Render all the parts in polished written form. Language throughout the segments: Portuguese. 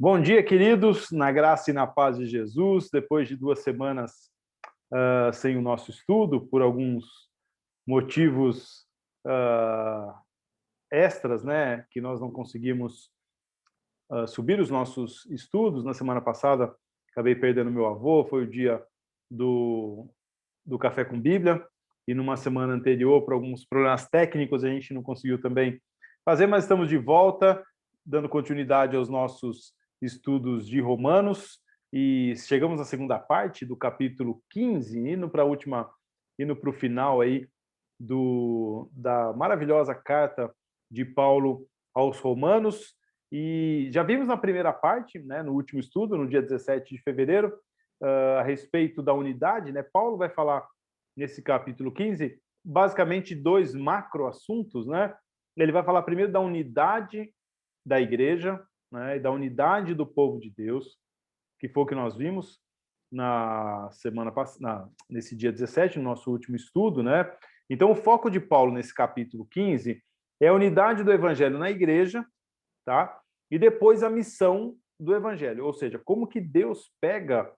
Bom dia, queridos, na graça e na paz de Jesus. Depois de 2 semanas sem o nosso estudo, por alguns motivos extras, né, que nós não conseguimos subir os nossos estudos. Na semana passada, acabei perdendo meu avô, foi o dia do Café com Bíblia, e numa semana anterior, por alguns problemas técnicos, a gente não conseguiu também fazer, mas estamos de volta, dando continuidade aos nossos estudos de Romanos, e chegamos à segunda parte do capítulo 15, indo para o final aí da maravilhosa carta de Paulo aos Romanos. E já vimos na primeira parte, né, no último estudo, no dia 17 de fevereiro, a respeito da unidade, né? Paulo vai falar nesse capítulo 15, basicamente dois macro assuntos, né? Ele vai falar primeiro da unidade da igreja, né, e da unidade do povo de Deus, que foi o que nós vimos na semana passada, nesse dia 17, no nosso último estudo, né? Então, o foco de Paulo nesse capítulo 15 é a unidade do evangelho na igreja, tá? E depois a missão do evangelho, ou seja, como que Deus pega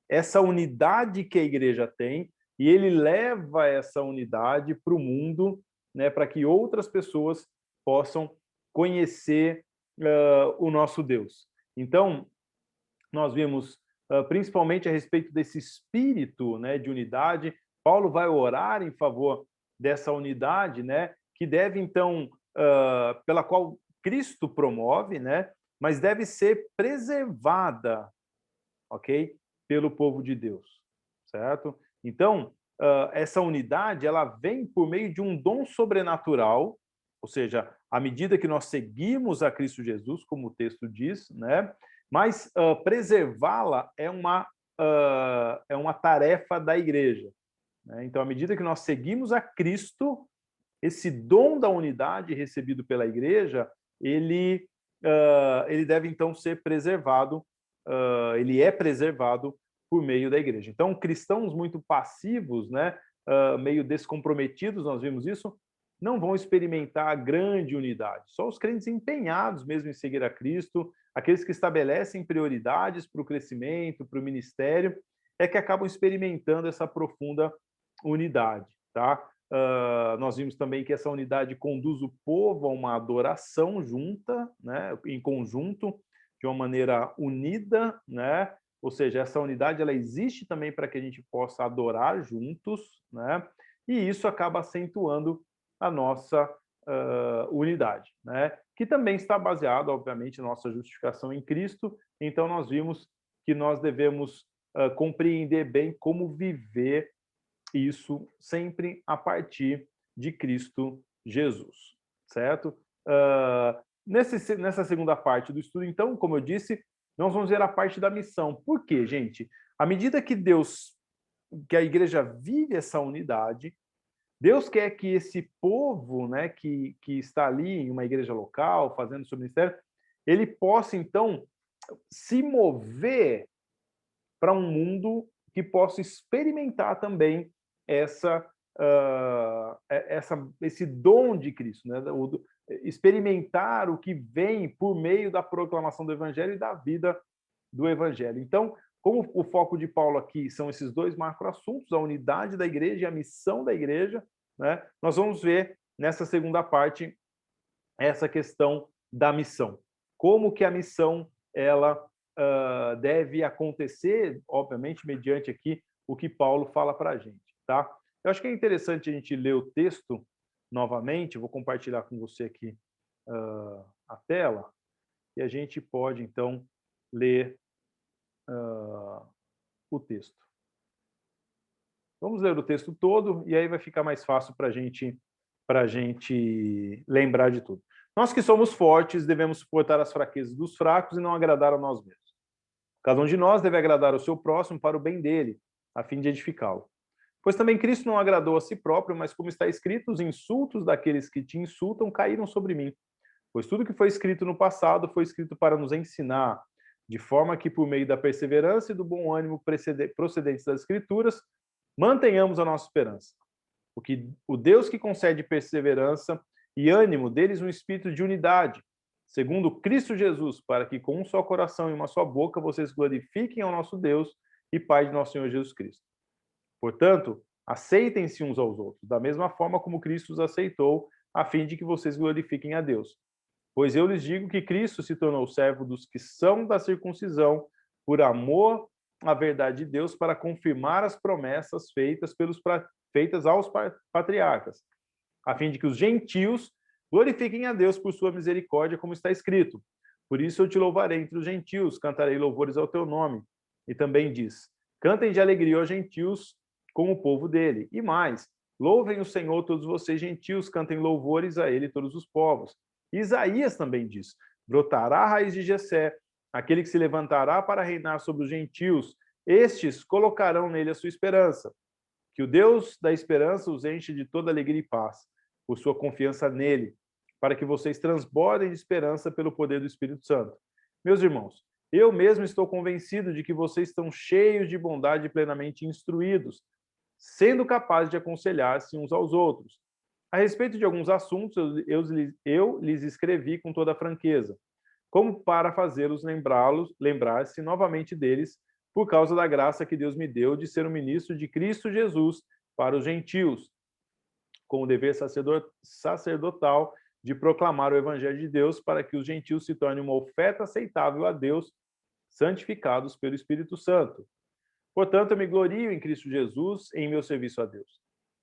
essa unidade que a igreja tem e ele leva essa unidade para o mundo, né, para que outras pessoas possam conhecer o nosso Deus. Então, nós vimos principalmente a respeito desse espírito, né, de unidade. Paulo vai orar em favor dessa unidade, né, que deve, então, pela qual Cristo promove, né, mas deve ser preservada, ok? Pelo povo de Deus, certo? Então, essa unidade, ela vem por meio de um dom sobrenatural, ou seja, à medida que nós seguimos a Cristo Jesus, como o texto diz, né? Mas preservá-la é uma tarefa da igreja, né? Então, à medida que nós seguimos a Cristo, esse dom da unidade recebido pela igreja, ele deve, então, ser preservado, ele é preservado por meio da igreja. Então, cristãos muito passivos, né, meio descomprometidos, nós vimos isso, não vão experimentar a grande unidade. Só os crentes empenhados mesmo em seguir a Cristo, aqueles que estabelecem prioridades para o crescimento, para o ministério, é que acabam experimentando essa profunda unidade, tá? Nós vimos também que essa unidade conduz o povo a uma adoração junta, né, em conjunto, de uma maneira unida, né? Ou seja, essa unidade ela existe também para que a gente possa adorar juntos, né? E isso acaba acentuando a nossa unidade, né? Que também está baseado, obviamente, na nossa justificação em Cristo. Então, nós vimos que nós devemos compreender bem como viver isso sempre a partir de Cristo Jesus, certo? Nessa segunda parte do estudo, então, como eu disse, nós vamos ver a parte da missão. Por quê, gente? À medida que a igreja vive essa unidade, Deus quer que esse povo, né, que está ali em uma igreja local, fazendo seu ministério, ele possa, então, se mover para um mundo que possa experimentar também essa, esse dom de Cristo, né? Experimentar o que vem por meio da proclamação do Evangelho e da vida do Evangelho. Então, como o foco de Paulo aqui são esses dois macroassuntos, a unidade da igreja e a missão da igreja, né? Nós vamos ver nessa segunda parte essa questão da missão. Como que a missão ela deve acontecer, obviamente, mediante aqui o que Paulo fala para a gente, tá? Eu acho que é interessante a gente ler o texto novamente, vou compartilhar com você aqui a tela, e a gente pode, então, ler o texto. Vamos ler o texto todo, e aí vai ficar mais fácil para a gente lembrar de tudo. Nós que somos fortes devemos suportar as fraquezas dos fracos e não agradar a nós mesmos. Cada um de nós deve agradar o seu próximo para o bem dele, a fim de edificá-lo. Pois também Cristo não agradou a si próprio, mas como está escrito, os insultos daqueles que te insultam caíram sobre mim. Pois tudo que foi escrito no passado foi escrito para nos ensinar, de forma que por meio da perseverança e do bom ânimo procedentes das Escrituras, mantenhamos a nossa esperança. Porque o Deus que concede perseverança e ânimo deles um espírito de unidade, segundo Cristo Jesus, para que com um só coração e uma só boca vocês glorifiquem ao nosso Deus e Pai de nosso Senhor Jesus Cristo. Portanto, aceitem-se uns aos outros, da mesma forma como Cristo os aceitou, a fim de que vocês glorifiquem a Deus. Pois eu lhes digo que Cristo se tornou servo dos que são da circuncisão, por amor à verdade de Deus, para confirmar as promessas feitas aos patriarcas, a fim de que os gentios glorifiquem a Deus por sua misericórdia, como está escrito. Por isso eu te louvarei entre os gentios, cantarei louvores ao teu nome. E também diz: cantem de alegria aos gentios com o povo dele. E mais, louvem o Senhor todos vocês gentios, cantem louvores a ele todos os povos. Isaías também diz: brotará a raiz de Jessé, aquele que se levantará para reinar sobre os gentios, estes colocarão nele a sua esperança. Que o Deus da esperança os enche de toda alegria e paz, por sua confiança nele, para que vocês transbordem de esperança pelo poder do Espírito Santo. Meus irmãos, eu mesmo estou convencido de que vocês estão cheios de bondade e plenamente instruídos, sendo capazes de aconselhar-se uns aos outros. A respeito de alguns assuntos, eu lhes escrevi com toda a franqueza, como para fazê-los lembrar-se novamente deles, por causa da graça que Deus me deu de ser um ministro de Cristo Jesus para os gentios, com o dever sacerdotal de proclamar o evangelho de Deus para que os gentios se tornem uma oferta aceitável a Deus, santificados pelo Espírito Santo. Portanto, eu me glorio em Cristo Jesus em meu serviço a Deus.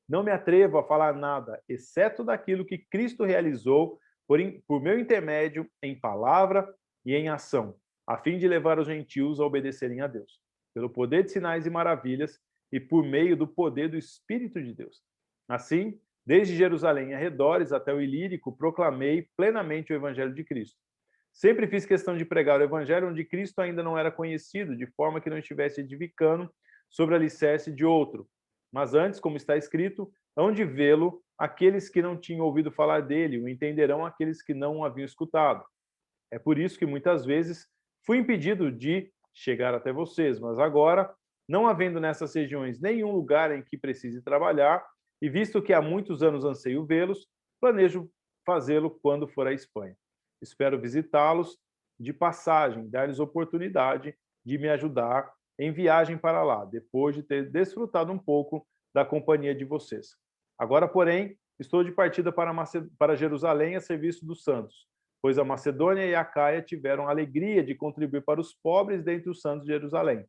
Não me atrevo a falar nada, exceto daquilo que Cristo realizou por meu intermédio em palavra e em ação, a fim de levar os gentios a obedecerem a Deus, pelo poder de sinais e maravilhas e por meio do poder do Espírito de Deus. Assim, desde Jerusalém e arredores até o Ilírico, proclamei plenamente o Evangelho de Cristo. Sempre fiz questão de pregar o Evangelho onde Cristo ainda não era conhecido, de forma que não estivesse edificando sobre o alicerce de outro. Mas antes, como está escrito, hão de vê-lo aqueles que não tinham ouvido falar dele, o entenderão aqueles que não o haviam escutado. É por isso que muitas vezes fui impedido de chegar até vocês, mas agora, não havendo nessas regiões nenhum lugar em que precise trabalhar, e visto que há muitos anos anseio vê-los, planejo fazê-lo quando for à Espanha. Espero visitá-los de passagem, dar-lhes oportunidade de me ajudar em viagem para lá, depois de ter desfrutado um pouco da companhia de vocês. Agora, porém, estou de partida para Jerusalém a serviço dos santos, pois a Macedônia e a Acaia tiveram a alegria de contribuir para os pobres dentre os santos de Jerusalém.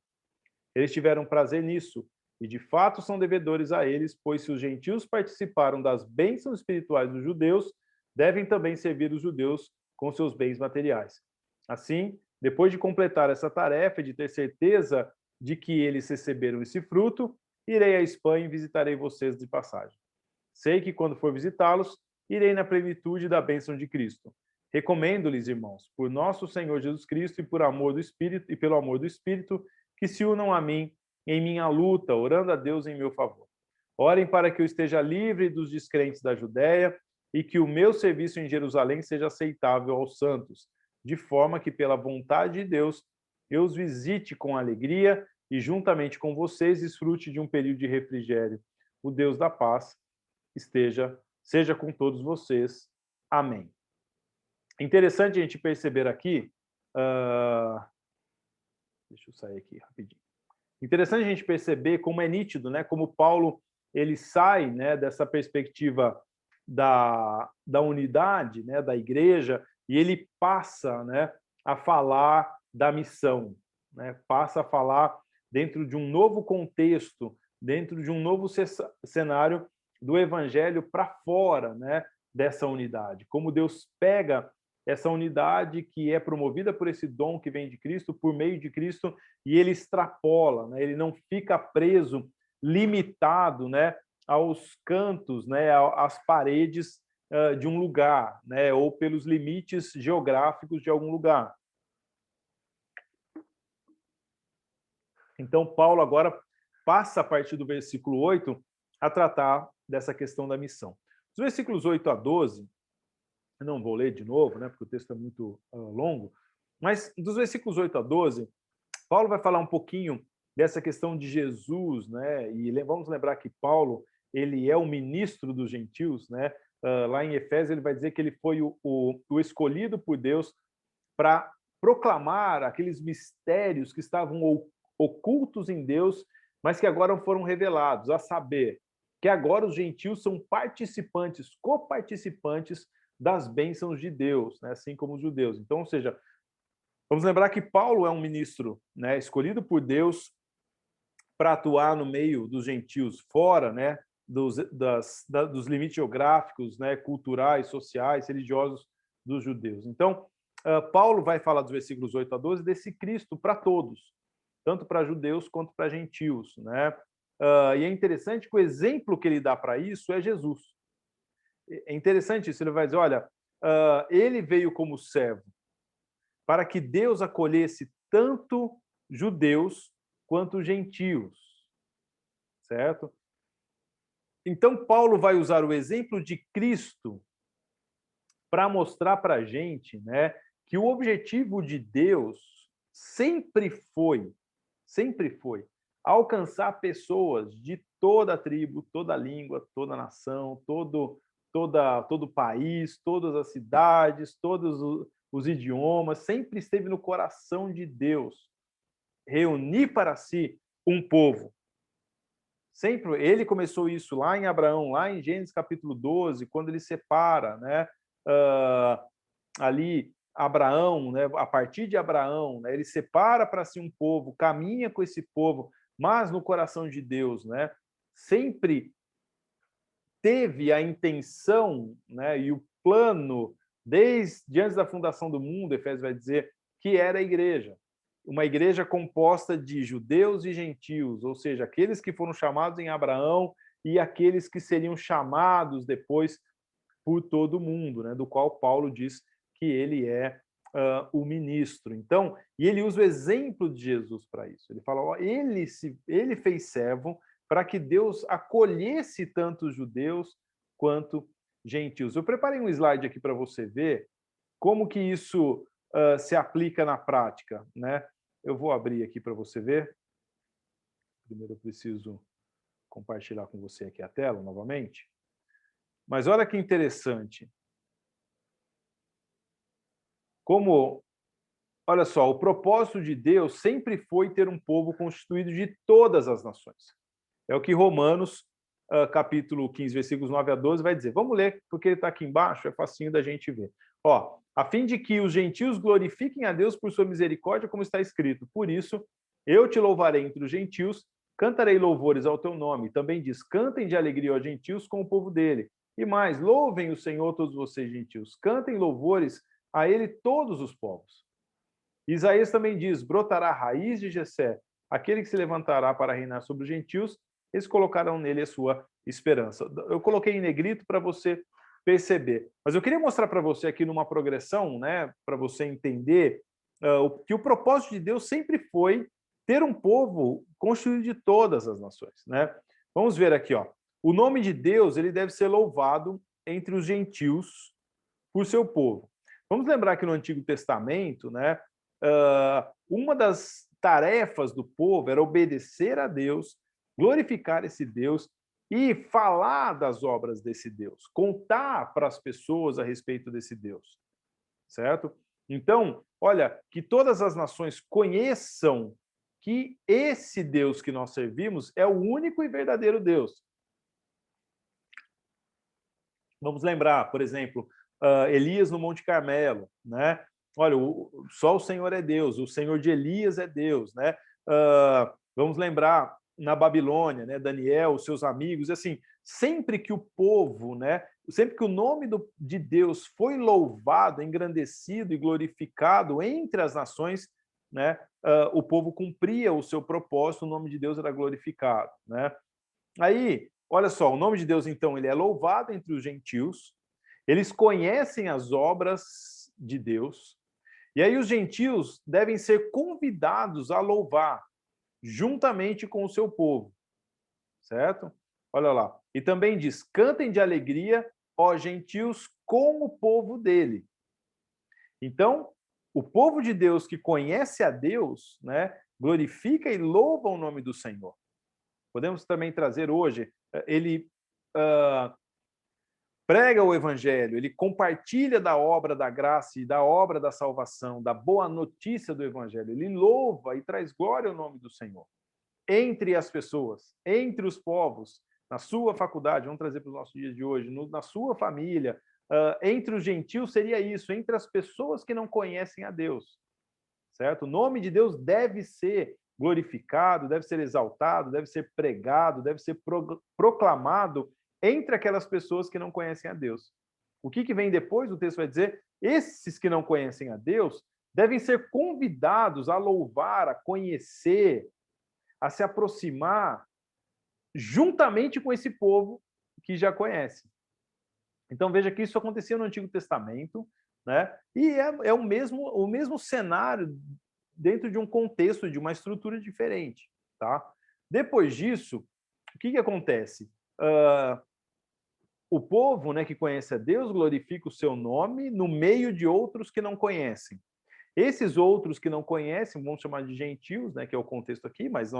Eles tiveram prazer nisso, e de fato são devedores a eles, pois se os gentios participaram das bênçãos espirituais dos judeus, devem também servir os judeus com seus bens materiais. Assim, depois de completar essa tarefa e de ter certeza de que eles receberam esse fruto, irei à Espanha e visitarei vocês de passagem. Sei que quando for visitá-los, irei na plenitude da bênção de Cristo. Recomendo-lhes, irmãos, por nosso Senhor Jesus Cristo e por amor do Espírito e pelo amor do Espírito, que se unam a mim em minha luta, orando a Deus em meu favor. Orem para que eu esteja livre dos descrentes da Judéia e que o meu serviço em Jerusalém seja aceitável aos santos, de forma que, pela vontade de Deus, eu os visite com alegria e, juntamente com vocês, desfrute de um período de refrigério. O Deus da paz seja com todos vocês. Amém. Interessante a gente perceber aqui, deixa eu sair aqui rapidinho. Interessante a gente perceber como é nítido, né, como Paulo ele sai, né, dessa perspectiva da unidade, né, da igreja, e ele passa, né, a falar da missão, né, passa a falar dentro de um novo contexto, dentro de um novo cenário do evangelho para fora, né, dessa unidade. Como Deus pega essa unidade que é promovida por esse dom que vem de Cristo, por meio de Cristo, e ele extrapola, né? Ele não fica preso, limitado, né, aos cantos, né, às paredes de um lugar, né, ou pelos limites geográficos de algum lugar. Então, Paulo agora passa, a partir do versículo 8, a tratar dessa questão da missão. Os versículos 8 a 12, eu não vou ler de novo, né, porque o texto é muito longo, mas dos versículos 8 a 12, Paulo vai falar um pouquinho dessa questão de Jesus, né, e vamos lembrar que Paulo, ele é o ministro dos gentios, né, lá em Efésios ele vai dizer que ele foi o escolhido por Deus para proclamar aqueles mistérios que estavam ocultos em Deus, mas que agora foram revelados, a saber, que agora os gentios são participantes, coparticipantes das bênçãos de Deus, né? Assim como os judeus. Então, ou seja, vamos lembrar que Paulo é um ministro, né, escolhido por Deus para atuar no meio dos gentios, fora, né, dos limites geográficos, né, culturais, sociais, religiosos dos judeus. Então, Paulo vai falar dos versículos 8 a 12 desse Cristo para todos, tanto para judeus quanto para gentios, né? E é interessante que o exemplo que ele dá para isso é Jesus. É interessante isso, ele vai dizer, olha, ele veio como servo para que Deus acolhesse tanto judeus quanto gentios, certo? Então, Paulo vai usar o exemplo de Cristo para mostrar para a gente, né, que o objetivo de Deus sempre foi alcançar pessoas de toda a tribo, toda a língua, toda a nação, todo país, todas as cidades, todos os idiomas, sempre esteve no coração de Deus reunir para si um povo. Sempre ele começou isso lá em Abraão, lá em Gênesis capítulo 12, quando ele separa, né, ali Abraão, né, a partir de Abraão, né, ele separa para si um povo, caminha com esse povo, mas no coração de Deus, né, sempre teve a intenção, né, e o plano desde antes da fundação do mundo, Efésios vai dizer que era a igreja, uma igreja composta de judeus e gentios, ou seja, aqueles que foram chamados em Abraão e aqueles que seriam chamados depois por todo mundo, né, do qual Paulo diz que ele é o ministro. Então, e ele usa o exemplo de Jesus para isso. Ele fala, ó, ele fez servo para que Deus acolhesse tanto os judeus quanto gentios. Eu preparei um slide aqui para você ver como que isso se aplica na prática, né? Eu vou abrir aqui para você ver. Primeiro eu preciso compartilhar com você aqui a tela novamente. Mas olha que interessante. Como, olha só, o propósito de Deus sempre foi ter um povo constituído de todas as nações. É o que Romanos, capítulo 15, versículos 9 a 12, vai dizer. Vamos ler, porque ele está aqui embaixo, é facinho da gente ver. Ó, a fim de que os gentios glorifiquem a Deus por sua misericórdia, como está escrito. Por isso, eu te louvarei entre os gentios, cantarei louvores ao teu nome. Também diz, cantem de alegria aos gentios com o povo dele. E mais, louvem o Senhor todos vocês gentios, cantem louvores a ele todos os povos. Isaías também diz, brotará a raiz de Jessé, aquele que se levantará para reinar sobre os gentios, eles colocarão nele a sua esperança. Eu coloquei em negrito para você perceber. Mas eu queria mostrar para você aqui numa progressão, né, para você entender que o propósito de Deus sempre foi ter um povo constituído de todas as nações, né? Vamos ver aqui, ó. O nome de Deus, ele deve ser louvado entre os gentios por seu povo. Vamos lembrar que no Antigo Testamento, né, uma das tarefas do povo era obedecer a Deus, glorificar esse Deus e falar das obras desse Deus, contar para as pessoas a respeito desse Deus, certo? Então, olha, que todas as nações conheçam que esse Deus que nós servimos é o único e verdadeiro Deus. Vamos lembrar, por exemplo, Elias no Monte Carmelo, né? Olha, só o Senhor é Deus, o Senhor de Elias é Deus, né? Vamos lembrar na Babilônia, né? Daniel, os seus amigos, assim, sempre que o povo, né? Sempre que o nome de Deus foi louvado, engrandecido e glorificado entre as nações, né? O povo cumpria o seu propósito, o nome de Deus era glorificado, né? Aí, olha só, o nome de Deus, então, ele é louvado entre os gentios, eles conhecem as obras de Deus, e aí os gentios devem ser convidados a louvar, juntamente com o seu povo, certo? Olha lá. E também diz, cantem de alegria, ó gentios, com o povo dele. Então, o povo de Deus que conhece a Deus, né, glorifica e louva o nome do Senhor. Podemos também trazer hoje, ele prega o evangelho, ele compartilha da obra da graça e da obra da salvação, da boa notícia do evangelho, ele louva e traz glória ao nome do Senhor. Entre as pessoas, entre os povos, na sua faculdade, vamos trazer para os nossos dias de hoje, na sua família, entre os gentios seria isso, entre as pessoas que não conhecem a Deus, certo? O nome de Deus deve ser glorificado, deve ser exaltado, deve ser pregado, deve ser proclamado entre aquelas pessoas que não conhecem a Deus. O que vem depois? O texto vai dizer, esses que não conhecem a Deus devem ser convidados a louvar, a conhecer, a se aproximar juntamente com esse povo que já conhece. Então veja que isso acontecia no Antigo Testamento, né? E é o mesmo cenário dentro de um contexto, de uma estrutura diferente, tá? Depois disso, o que acontece? O povo, né, que conhece a Deus glorifica o seu nome no meio de outros que não conhecem. Esses outros que não conhecem, vamos chamar de gentios, né, que é o contexto aqui, mas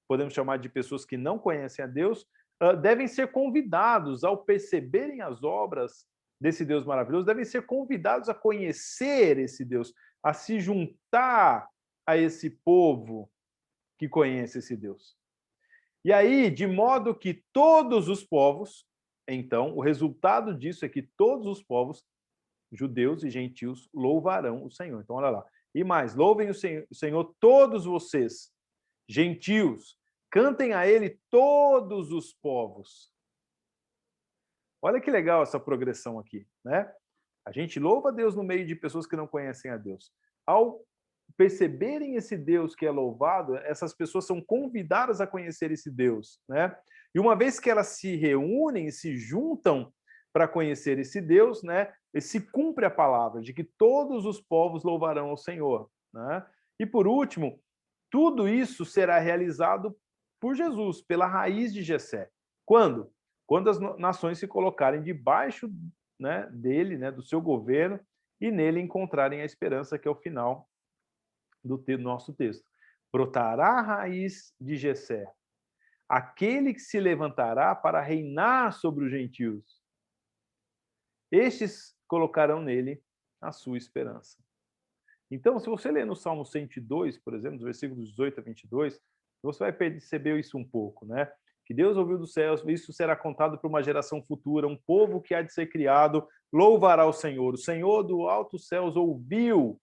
podemos chamar de pessoas que não conhecem a Deus, devem ser convidados, ao perceberem as obras desse Deus maravilhoso, devem ser convidados a conhecer esse Deus, a se juntar a esse povo que conhece esse Deus. E aí, de modo que todos os povos, então, o resultado disso é que todos os povos, judeus e gentios, louvarão o Senhor. Então, olha lá. E mais, louvem o Senhor todos vocês, gentios, cantem a ele todos os povos. Olha que legal essa progressão aqui, né? A gente louva a Deus no meio de pessoas que não conhecem a Deus. Ao perceberem esse Deus que é louvado, essas pessoas são convidadas a conhecer esse Deus, né? E uma vez que elas se reúnem, se juntam para conhecer esse Deus, né? Se cumpre a palavra de que todos os povos louvarão ao Senhor, né? E por último, tudo isso será realizado por Jesus, pela raiz de Jessé. Quando? Quando as nações se colocarem debaixo, né, dele, né, do seu governo, e nele encontrarem a esperança, que é o final do nosso texto. Brotará a raiz de Jessé, aquele que se levantará para reinar sobre os gentios. Estes colocarão nele a sua esperança. Então, se você ler no Salmo 102, por exemplo, dos versículos 18 a 22, você vai perceber isso um pouco, né? Que Deus ouviu dos céus, isso será contado para uma geração futura, um povo que há de ser criado, louvará o Senhor. O Senhor do altos céus ouviu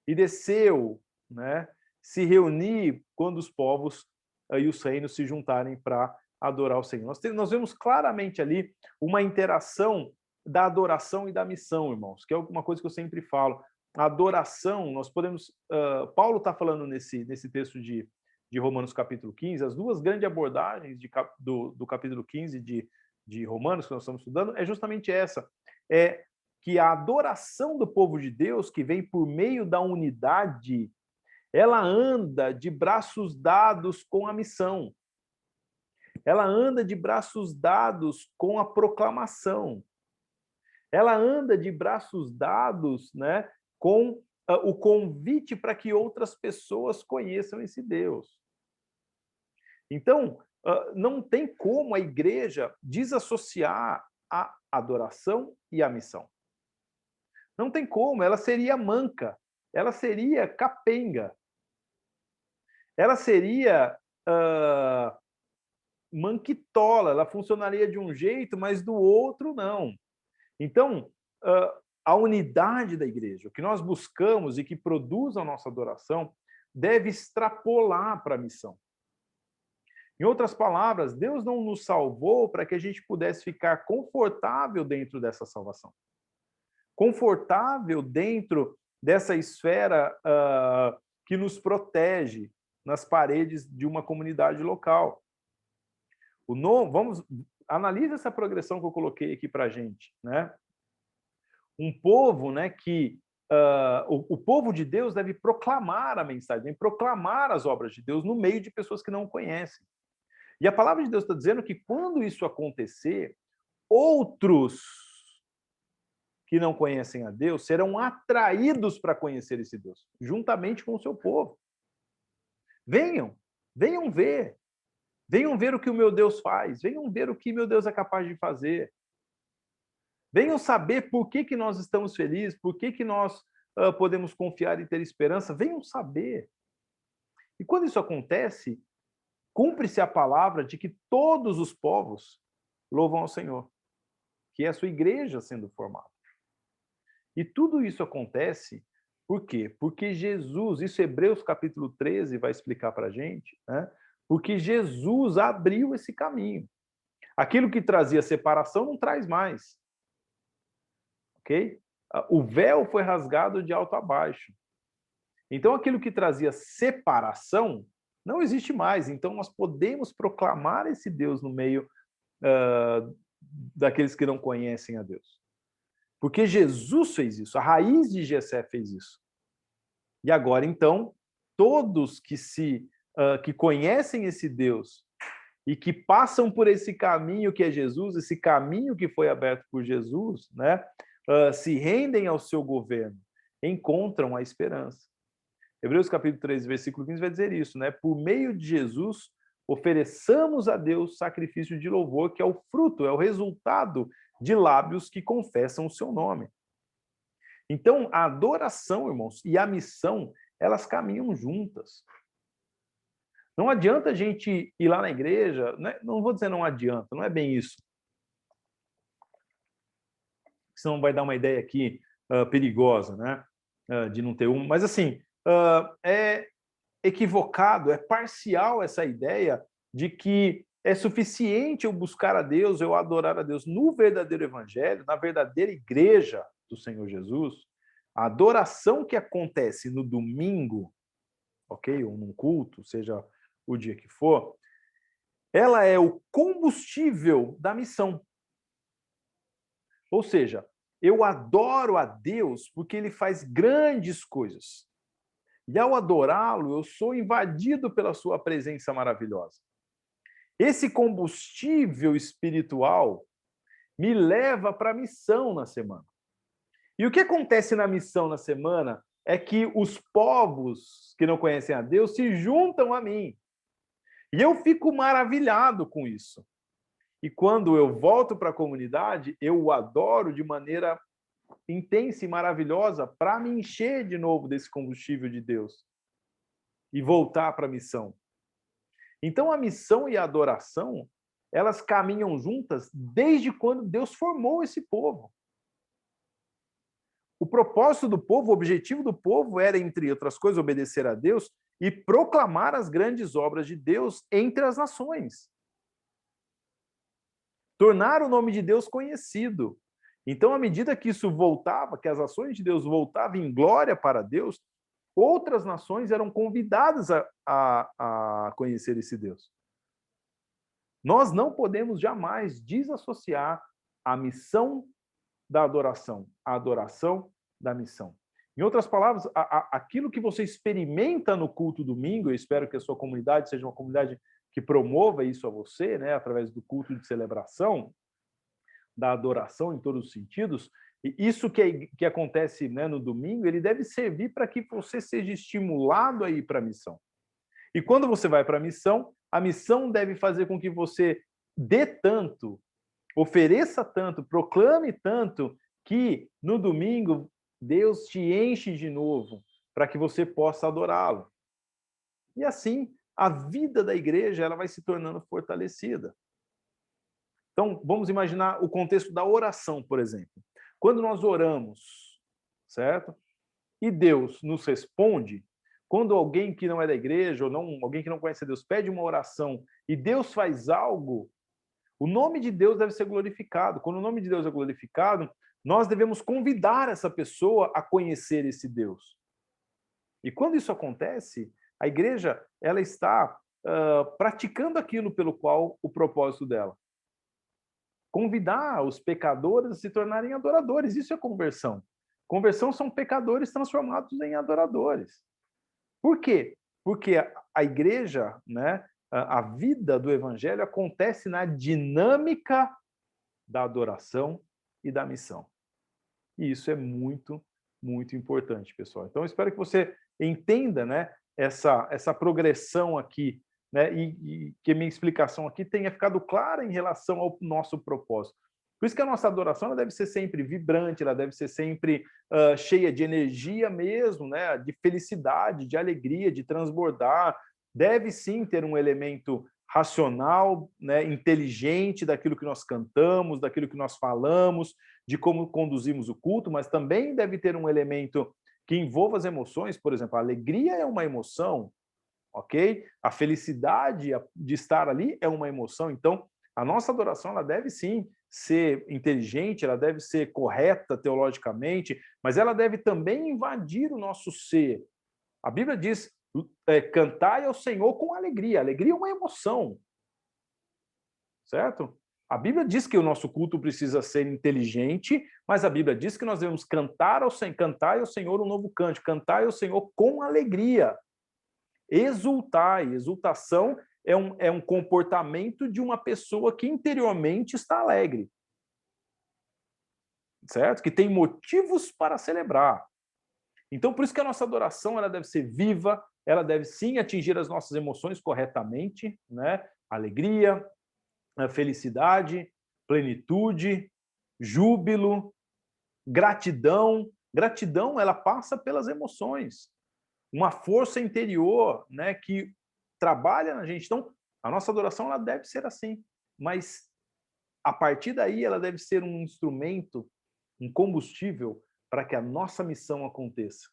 e desceu, né? Se reunir quando os povos e os reinos se juntarem para adorar o Senhor. Nós vemos claramente ali uma interação da adoração e da missão, irmãos, que é uma coisa que eu sempre falo. A adoração, nós podemos... Paulo está falando nesse texto de Romanos capítulo 15, as duas grandes abordagens do capítulo 15 de Romanos, que nós estamos estudando, é justamente essa. É que a adoração do povo de Deus, que vem por meio da unidade, ela anda de braços dados com a missão. Ela anda de braços dados com a proclamação. Ela anda de braços dados, né, com o convite para que outras pessoas conheçam esse Deus. Então, não tem como a igreja desassociar a adoração e a missão. Não tem como, ela seria manca, ela seria capenga, ela seria manquitola, ela funcionaria de um jeito, mas do outro não. Então, a unidade da igreja, o que nós buscamos e que produz a nossa adoração, deve extrapolar para a missão. Em outras palavras, Deus não nos salvou para que a gente pudesse ficar confortável dentro dessa salvação. Confortável dentro dessa esfera que nos protege nas paredes de uma comunidade local. Analise essa progressão que eu coloquei aqui para a gente, né? Um povo, né, que o povo de Deus deve proclamar a mensagem, deve proclamar as obras de Deus no meio de pessoas que não o conhecem. E a palavra de Deus está dizendo que quando isso acontecer, outros que não conhecem a Deus serão atraídos para conhecer esse Deus, juntamente com o seu povo. Venham ver o que o meu Deus faz, venham ver o que meu Deus é capaz de fazer. Venham saber por que que nós estamos felizes, por que que nós podemos confiar e ter esperança. Venham saber. E quando isso acontece, cumpre-se a palavra de que todos os povos louvam ao Senhor, que é a sua igreja sendo formada. E tudo isso acontece por quê? Porque Jesus, isso Hebreus capítulo 13 vai explicar para a gente, né? Porque Jesus abriu esse caminho. Aquilo que trazia separação não traz mais, ok? O véu foi rasgado de alto a baixo. Então, aquilo que trazia separação não existe mais. Então, nós podemos proclamar esse Deus no meio daqueles que não conhecem a Deus. Porque Jesus fez isso, a raiz de Jessé fez isso. E agora, então, todos que conhecem esse Deus e que passam por esse caminho que é Jesus, esse caminho que foi aberto por Jesus, né, se rendem ao seu governo, encontram a esperança. Hebreus capítulo 13, versículo 15 vai dizer isso, né? Por meio de Jesus, ofereçamos a Deus sacrifício de louvor, que é o fruto, é o resultado de lábios que confessam o seu nome. Então, a adoração, irmãos, e a missão, elas caminham juntas. Não adianta a gente ir lá na igreja, né? Não vou dizer não adianta, não é bem isso. Senão vai dar uma ideia aqui perigosa, né? De não ter um. Mas assim, é equivocado, é parcial essa ideia de que é suficiente eu buscar a Deus, eu adorar a Deus. No verdadeiro evangelho, na verdadeira igreja do Senhor Jesus, a adoração que acontece no domingo, ok? Ou num culto, seja o dia que for, ela é o combustível da missão. Ou seja, eu adoro a Deus porque ele faz grandes coisas. E ao adorá-lo, eu sou invadido pela sua presença maravilhosa. Esse combustível espiritual me leva para a missão na semana. E o que acontece na missão na semana é que os povos que não conhecem a Deus se juntam a mim. E eu fico maravilhado com isso. E quando eu volto para a comunidade, eu o adoro de maneira intensa e maravilhosa para me encher de novo desse combustível de Deus e voltar para a missão. Então, a missão e a adoração, elas caminham juntas desde quando Deus formou esse povo. O propósito do povo, o objetivo do povo era, entre outras coisas, obedecer a Deus e proclamar as grandes obras de Deus entre as nações. Tornar o nome de Deus conhecido. Então, à medida que isso voltava, que as ações de Deus voltavam em glória para Deus, outras nações eram convidadas a conhecer esse Deus. Nós não podemos jamais desassociar a missão da adoração, a adoração da missão. Em outras palavras, aquilo que você experimenta no culto domingo, eu espero que a sua comunidade seja uma comunidade que promova isso a você, né, através do culto de celebração, da adoração em todos os sentidos, e isso que acontece, né, no domingo, ele deve servir para que você seja estimulado a ir para a missão. E quando você vai para a missão deve fazer com que você dê tanto, ofereça tanto, proclame tanto, que no domingo Deus te enche de novo para que você possa adorá-lo. E assim, a vida da igreja ela vai se tornando fortalecida. Então, vamos imaginar o contexto da oração, por exemplo. Quando nós oramos, certo? E Deus nos responde, quando alguém que não é da igreja, ou não, alguém que não conhece Deus, pede uma oração e Deus faz algo, o nome de Deus deve ser glorificado. Quando o nome de Deus é glorificado, nós devemos convidar essa pessoa a conhecer esse Deus. E quando isso acontece, a igreja ela está praticando aquilo pelo qual o propósito dela. Convidar os pecadores a se tornarem adoradores. Isso é conversão. Conversão são pecadores transformados em adoradores. Por quê? Porque a igreja, né, a vida do evangelho acontece na dinâmica da adoração e da missão. E isso é muito, muito importante, pessoal. Então, eu espero que você entenda, né, essa progressão aqui, né, e que a minha explicação aqui tenha ficado clara em relação ao nosso propósito. Por isso que a nossa adoração ela deve ser sempre vibrante, ela deve ser sempre cheia de energia mesmo, né? De felicidade, de alegria, de transbordar. Deve sim ter um elemento racional, né? Inteligente daquilo que nós cantamos, daquilo que nós falamos, de como conduzimos o culto, mas também deve ter um elemento que envolva as emoções. Por exemplo, a alegria é uma emoção, ok? A felicidade de estar ali é uma emoção. Então, a nossa adoração ela deve sim ser inteligente, ela deve ser correta teologicamente, mas ela deve também invadir o nosso ser. A Bíblia diz, cantai ao Senhor com alegria. Alegria é uma emoção, certo? A Bíblia diz que o nosso culto precisa ser inteligente, mas a Bíblia diz que nós devemos cantar ao Senhor um novo cântico, cantai ao Senhor com alegria. Exultai. Exultação é um comportamento de uma pessoa que interiormente está alegre, certo? Que tem motivos para celebrar. Então, por isso que a nossa adoração ela deve ser viva, ela deve sim atingir as nossas emoções corretamente, né? Alegria, felicidade, plenitude, júbilo, gratidão. Gratidão, ela passa pelas emoções. Uma força interior, né, que trabalha na gente. Então, a nossa adoração ela deve ser assim, mas a partir daí ela deve ser um instrumento, um combustível para que a nossa missão aconteça.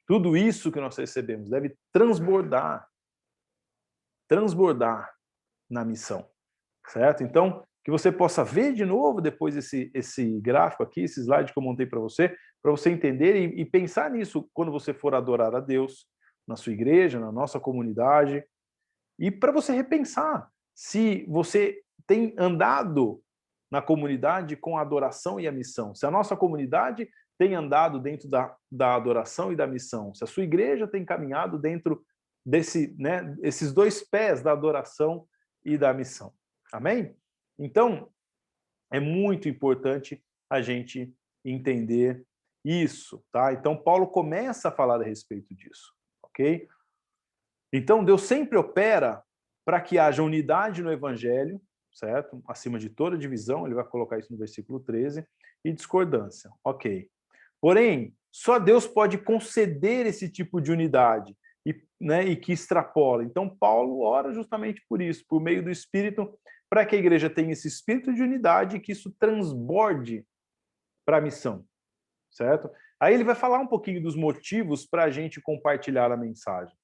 Tudo isso que nós recebemos deve transbordar na missão, certo? Então, que você possa ver de novo depois esse gráfico aqui, esse slide que eu montei para você entender e pensar nisso quando você for adorar a Deus, na sua igreja, na nossa comunidade, e para você repensar se você tem andado na comunidade com a adoração e a missão, se a nossa comunidade tem andado dentro da adoração e da missão, se a sua igreja tem caminhado dentro esses dois pés da adoração e da missão. Amém? Então, é muito importante a gente entender isso, tá? Então, Paulo começa a falar a respeito disso, ok? Então, Deus sempre opera para que haja unidade no evangelho, certo? Acima de toda divisão, ele vai colocar isso no versículo 13, e discordância, ok. Porém, só Deus pode conceder esse tipo de unidade e que extrapola. Então, Paulo ora justamente por isso, por meio do Espírito, para que a igreja tenha esse espírito de unidade e que isso transborde para a missão, certo? Aí ele vai falar um pouquinho dos motivos para a gente compartilhar a mensagem.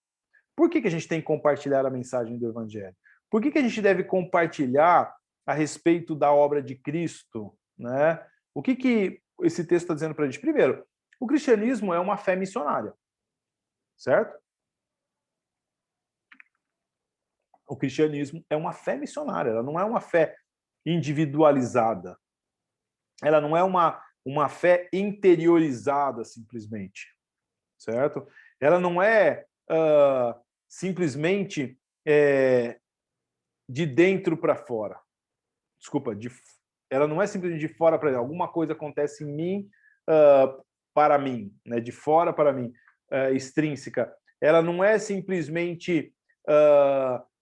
Por que a gente tem que compartilhar a mensagem do Evangelho? Por que a gente deve compartilhar a respeito da obra de Cristo, né? O que esse texto está dizendo para a gente? Primeiro, o cristianismo é uma fé missionária, certo? O cristianismo é uma fé missionária, ela não é uma fé individualizada. Ela não é uma fé interiorizada, simplesmente, certo? Ela não é simplesmente de dentro para fora. Desculpa, ela não é simplesmente de fora para dentro. Alguma coisa acontece em mim para mim, né? De fora para mim, extrínseca. Ela não é simplesmente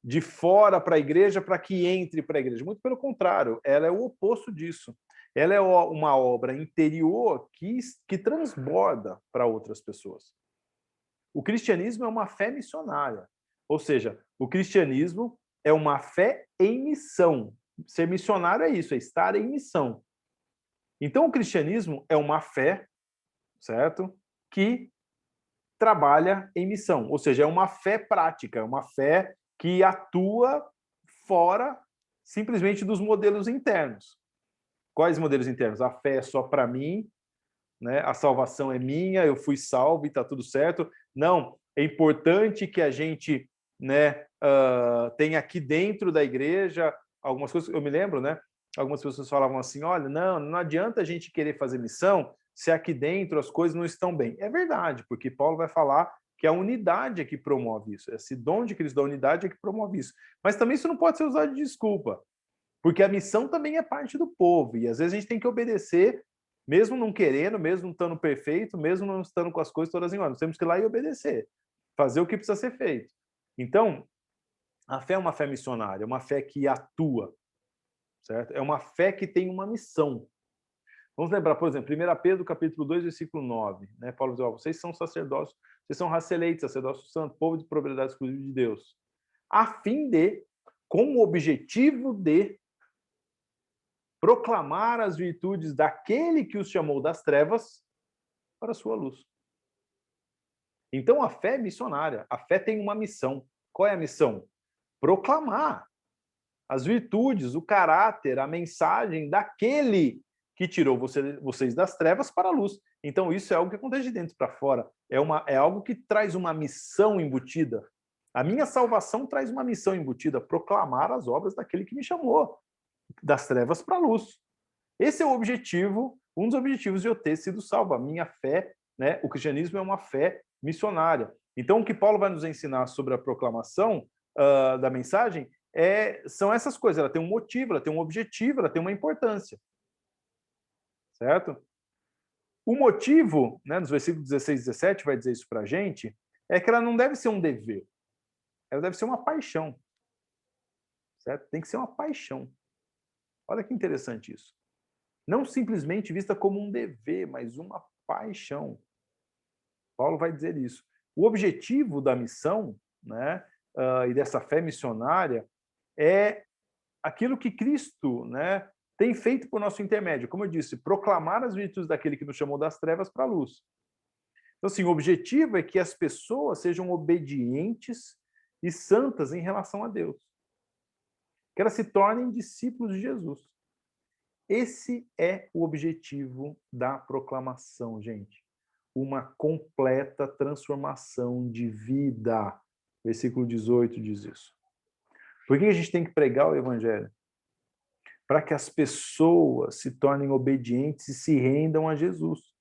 de fora para a igreja para que entre para a igreja. Muito pelo contrário, ela é o oposto disso. Ela é uma obra interior que transborda para outras pessoas. O cristianismo é uma fé missionária. Ou seja, o cristianismo é uma fé em missão. Ser missionário é isso, é estar em missão. Então, o cristianismo é uma fé, certo? Que trabalha em missão. Ou seja, é uma fé prática, é uma fé que atua fora simplesmente dos modelos internos. Quais modelos internos? A fé é só para mim, né? A salvação é minha, eu fui salvo e está tudo certo. Não, é importante que a gente, né, tenha aqui dentro da igreja algumas coisas. Eu me lembro, né? Algumas pessoas falavam assim: olha, não adianta a gente querer fazer missão se aqui dentro as coisas não estão bem. É verdade, porque Paulo vai falar que a unidade é que promove isso. Esse dom de Cristo da unidade é que promove isso. Mas também isso não pode ser usado de desculpa, porque a missão também é parte do povo, e às vezes a gente tem que obedecer, mesmo não querendo, mesmo não estando perfeito, mesmo não estando com as coisas todas em ordem. Nós temos que ir lá e obedecer, fazer o que precisa ser feito. Então, a fé é uma fé missionária, uma fé que atua, certo? É uma fé que tem uma missão. Vamos lembrar, por exemplo, 1 Pedro, capítulo 2, versículo 9, né? Paulo diz, ó, vocês são sacerdócios, vocês são raça eleita, sacerdócio santo, povo de propriedade exclusiva de Deus, a fim de, com o objetivo de proclamar as virtudes daquele que os chamou das trevas para a sua luz. Então a fé é missionária, a fé tem uma missão. Qual é a missão? Proclamar as virtudes, o caráter, a mensagem daquele que tirou vocês das trevas para a luz. Então isso é algo que acontece de dentro para fora, é algo que traz uma missão embutida. A minha salvação traz uma missão embutida, proclamar as obras daquele que me chamou das trevas para a luz. Esse é o objetivo, um dos objetivos de eu ter sido salvo. A minha fé, né? O cristianismo é uma fé missionária. Então, o que Paulo vai nos ensinar sobre a proclamação da mensagem são essas coisas. Ela tem um motivo, ela tem um objetivo, ela tem uma importância. Certo? O motivo, né, nos versículos 16 e 17, vai dizer isso para a gente, é que ela não deve ser um dever. Ela deve ser uma paixão. Certo? Tem que ser uma paixão. Olha que interessante isso. Não simplesmente vista como um dever, mas uma paixão. Paulo vai dizer isso. O objetivo da missão, né, e dessa fé missionária é aquilo que Cristo, né, tem feito por nosso intermédio. Como eu disse, proclamar as virtudes daquele que nos chamou das trevas para a luz. Então, assim, o objetivo é que as pessoas sejam obedientes e santas em relação a Deus. Que elas se tornem discípulos de Jesus. Esse é o objetivo da proclamação, gente. Uma completa transformação de vida. Versículo 18 diz isso. Por que a gente tem que pregar o evangelho? Para que as pessoas se tornem obedientes e se rendam a Jesus.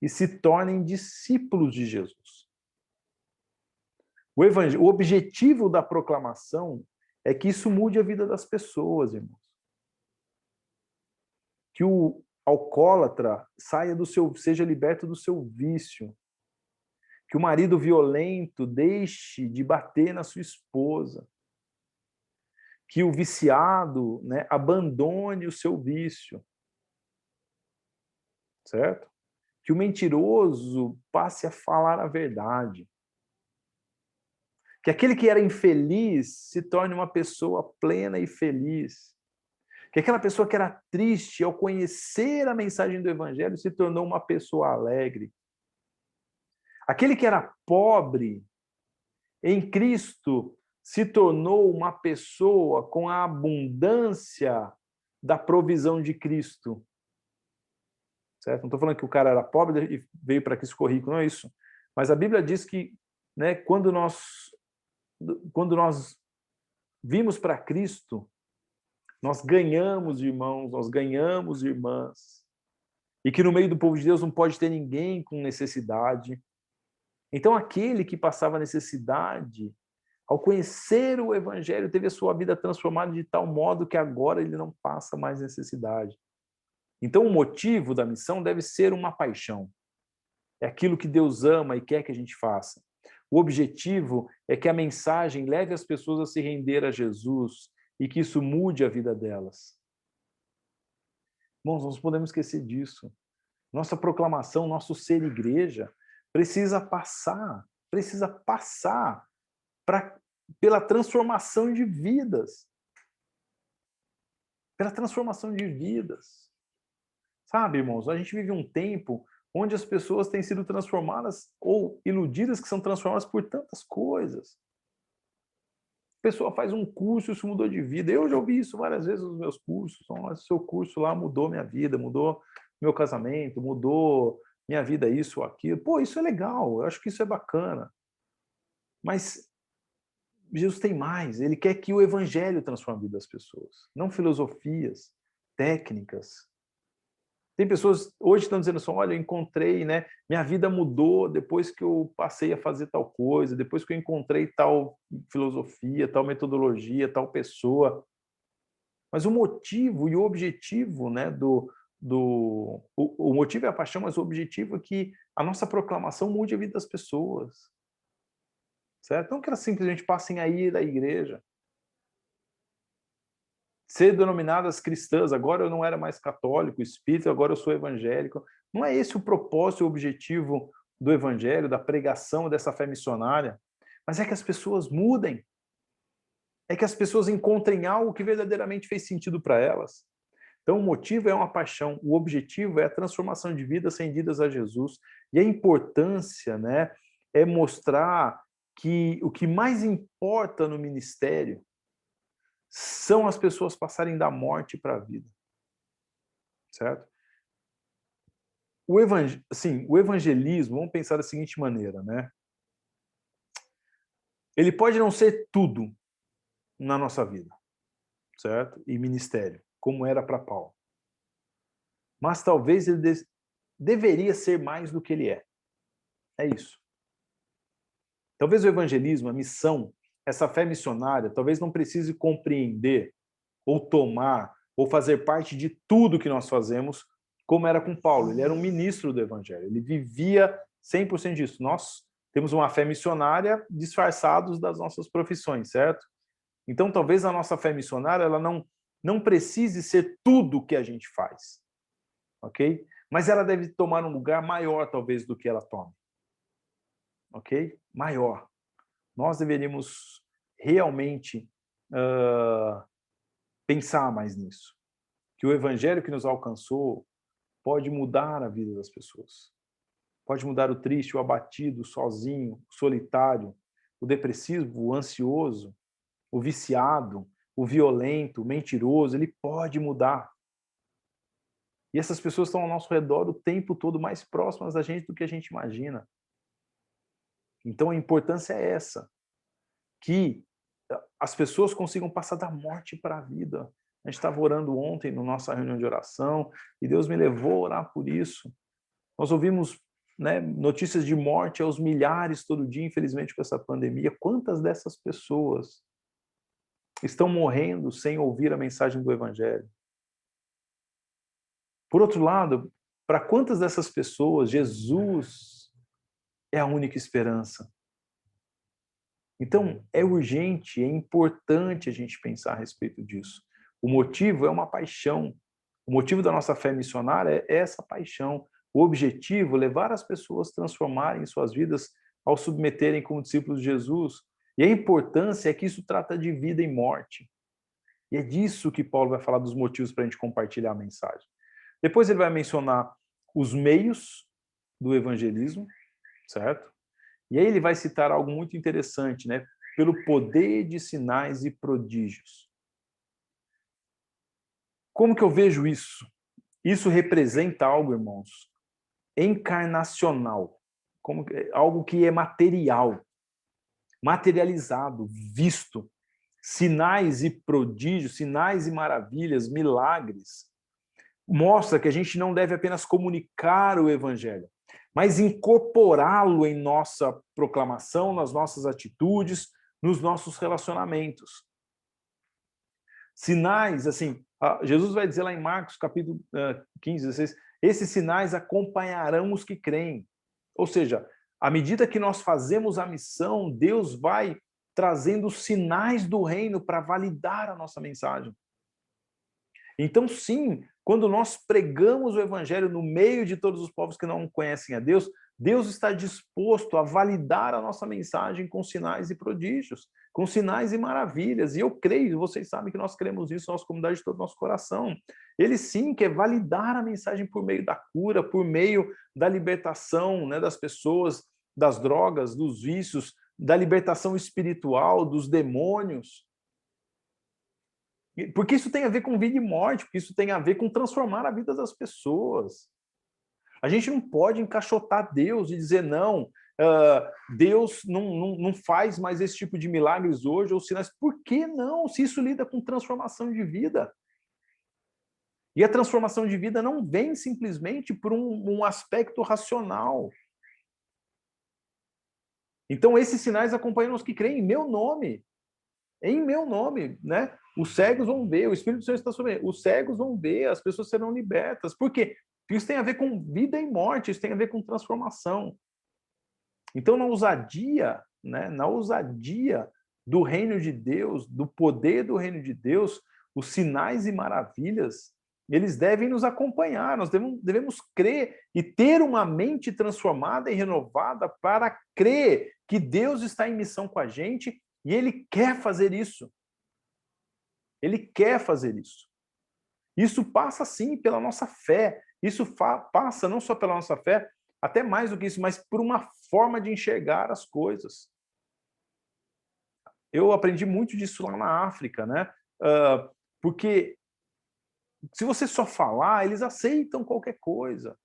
E se tornem discípulos de Jesus. O objetivo da proclamação é que isso mude a vida das pessoas, irmãos. Que o alcoólatra seja liberto do seu vício. Que o marido violento deixe de bater na sua esposa. Que o viciado, né, abandone o seu vício. Certo? Que o mentiroso passe a falar a verdade. Que aquele que era infeliz se torne uma pessoa plena e feliz. Que aquela pessoa que era triste, ao conhecer a mensagem do Evangelho, se tornou uma pessoa alegre. Aquele que era pobre, em Cristo, se tornou uma pessoa com a abundância da provisão de Cristo. Certo? Não estou falando que o cara era pobre e veio para Cristo ficou rico, não é isso. Mas a Bíblia diz que, né, quando nós vimos para Cristo, nós ganhamos irmãos, nós ganhamos irmãs. E que no meio do povo de Deus não pode ter ninguém com necessidade. Então aquele que passava necessidade, ao conhecer o Evangelho, teve a sua vida transformada de tal modo que agora ele não passa mais necessidade. Então o motivo da missão deve ser uma paixão. É aquilo que Deus ama e quer que a gente faça. O objetivo é que a mensagem leve as pessoas a se render a Jesus e que isso mude a vida delas. Irmãos, nós não podemos esquecer disso. Nossa proclamação, nosso ser igreja, precisa passar pela transformação de vidas. Pela transformação de vidas. Sabe, irmãos, a gente vive um tempo onde as pessoas têm sido transformadas ou iludidas que são transformadas por tantas coisas. A pessoa faz um curso, isso mudou de vida. Eu já ouvi isso várias vezes nos meus cursos. Oh, seu curso lá mudou minha vida, mudou meu casamento, mudou minha vida isso ou aquilo. Pô, isso é legal, eu acho que isso é bacana. Mas Jesus tem mais, ele quer que o evangelho transforme a vida das pessoas, não filosofias, técnicas. Tem pessoas hoje que estão dizendo assim, olha, eu encontrei, né? Minha vida mudou depois que eu passei a fazer tal coisa, depois que eu encontrei tal filosofia, tal metodologia, tal pessoa. Mas o motivo e o objetivo, né, o motivo é a paixão, mas o objetivo é que a nossa proclamação mude a vida das pessoas. Certo? Não que elas simplesmente passem a ir à igreja. ser denominadas cristãs. Agora eu não era mais católico, espírita, agora eu sou evangélico. Não é esse o propósito e o objetivo do evangelho, da pregação dessa fé missionária, mas é que as pessoas mudem, é que as pessoas encontrem algo que verdadeiramente fez sentido para elas. Então o motivo é uma paixão, o objetivo é a transformação de vidas rendidas a Jesus, e a importância, né, é mostrar que o que mais importa no ministério são as pessoas passarem da morte para a vida, certo? O evangelismo, vamos pensar da seguinte maneira, né? Ele pode não ser tudo na nossa vida, certo? E ministério, como era para Paulo. Mas talvez ele deveria ser mais do que ele é. É isso. Talvez o evangelismo, a missão, essa fé missionária, talvez não precise compreender, ou tomar, ou fazer parte de tudo que nós fazemos, como era com Paulo. Ele era um ministro do evangelho, ele vivia 100% disso. Nós temos uma fé missionária disfarçados das nossas profissões, certo? Então, talvez a nossa fé missionária ela não precise ser tudo o que a gente faz, ok? Mas ela deve tomar um lugar maior, talvez, do que ela toma, ok? Maior. Nós deveríamos realmente pensar mais nisso. Que o evangelho que nos alcançou pode mudar a vida das pessoas. Pode mudar o triste, o abatido, o sozinho, o solitário, o depressivo, o ansioso, o viciado, o violento, o mentiroso, ele pode mudar. E essas pessoas estão ao nosso redor o tempo todo, mais próximas da gente do que a gente imagina. Então a importância é essa, que as pessoas consigam passar da morte para a vida. A gente estava orando ontem na nossa reunião de oração, e Deus me levou a orar por isso. Nós ouvimos, né, notícias de morte aos milhares todo dia, infelizmente, com essa pandemia. Quantas dessas pessoas estão morrendo sem ouvir a mensagem do Evangelho? Por outro lado, para quantas dessas pessoas Jesus é a única esperança? Então, é urgente, é importante a gente pensar a respeito disso. O motivo é uma paixão. O motivo da nossa fé missionária é essa paixão. O objetivo, levar as pessoas a transformarem suas vidas ao submeterem como discípulos de Jesus. E a importância é que isso trata de vida e morte. E é disso que Paulo vai falar dos motivos para a gente compartilhar a mensagem. Depois ele vai mencionar os meios do evangelismo, certo? E aí ele vai citar algo muito interessante, né? Pelo poder de sinais e prodígios. Como que eu vejo isso? Isso representa algo, irmãos, encarnacional, como algo que é material, materializado, visto. Sinais e prodígios, sinais e maravilhas, milagres, mostra que a gente não deve apenas comunicar o evangelho, mas incorporá-lo em nossa proclamação, nas nossas atitudes, nos nossos relacionamentos. Sinais, assim, Jesus vai dizer lá em Marcos, capítulo 15, 16, esses sinais acompanharão os que creem. Ou seja, à medida que nós fazemos a missão, Deus vai trazendo sinais do reino para validar a nossa mensagem. Então, sim, quando nós pregamos o evangelho no meio de todos os povos que não conhecem a Deus, Deus está disposto a validar a nossa mensagem com sinais e prodígios, com sinais e maravilhas. E eu creio, vocês sabem que nós cremos nisso, nossa comunidade de todo o nosso coração. Ele sim quer validar a mensagem por meio da cura, por meio da libertação, né, das pessoas, das drogas, dos vícios, da libertação espiritual, dos demônios. Porque isso tem a ver com vida e morte, porque isso tem a ver com transformar a vida das pessoas. A gente não pode encaixotar Deus e dizer, não, Deus não faz mais esse tipo de milagres hoje, ou sinais. Por que não? Se isso lida com transformação de vida. E a transformação de vida não vem simplesmente por um aspecto racional. Então, esses sinais acompanham os que creem em meu nome. Em meu nome, né? Os cegos vão ver, o Espírito Santo está sobre eles. Os cegos vão ver, as pessoas serão libertas. Por quê? Porque isso tem a ver com vida e morte, isso tem a ver com transformação. Então, na ousadia, né? Na ousadia do reino de Deus, do poder do reino de Deus, os sinais e maravilhas, eles devem nos acompanhar, nós devemos crer e ter uma mente transformada e renovada para crer que Deus está em missão com a gente e Ele quer fazer isso. Ele quer fazer isso. Isso passa, sim, pela nossa fé. Isso passa não só pela nossa fé, até mais do que isso, mas por uma forma de enxergar as coisas. Eu aprendi muito disso lá na África, né? Porque se você só falar, eles aceitam qualquer coisa.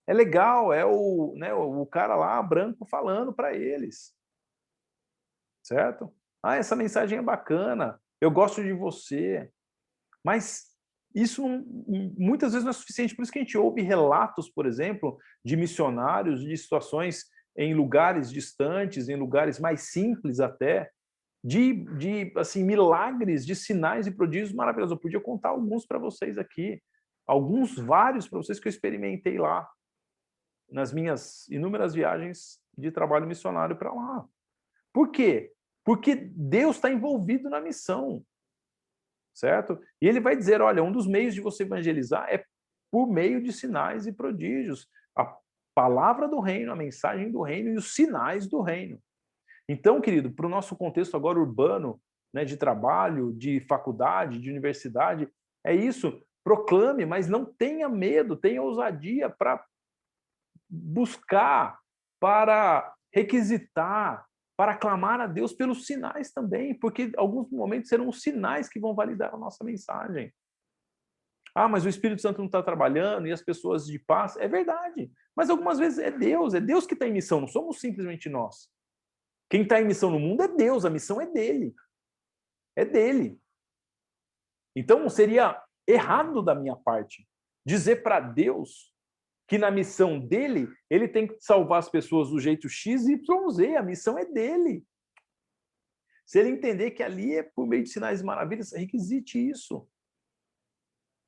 É legal, é o cara lá branco falando para eles. Certo? Ah, essa mensagem é bacana, eu gosto de você. Mas isso muitas vezes não é suficiente. Por isso que a gente ouve relatos, por exemplo, de missionários, de situações em lugares distantes, em lugares mais simples até, de assim, milagres, de sinais e prodígios maravilhosos. Eu podia contar alguns para vocês aqui, vários para vocês que eu experimentei lá, nas minhas inúmeras viagens de trabalho missionário para lá. Por quê? Porque Deus está envolvido na missão, certo? E ele vai dizer, olha, um dos meios de você evangelizar é por meio de sinais e prodígios. A palavra do reino, a mensagem do reino e os sinais do reino. Então, querido, para o nosso contexto agora urbano, né, de trabalho, de faculdade, de universidade, é isso. Proclame, mas não tenha medo, tenha ousadia para buscar, para requisitar, para clamar a Deus pelos sinais também, porque alguns momentos serão os sinais que vão validar a nossa mensagem. Ah, mas o Espírito Santo não está trabalhando e as pessoas de paz. É verdade, mas algumas vezes é Deus que está em missão, não somos simplesmente nós. Quem está em missão no mundo é Deus, a missão é dele. É dele. Então seria errado da minha parte dizer para Deus que na missão dele, ele tem que salvar as pessoas do jeito X, Y, Z, a missão é dele. Se ele entender que ali é por meio de sinais e maravilhas, requisite isso.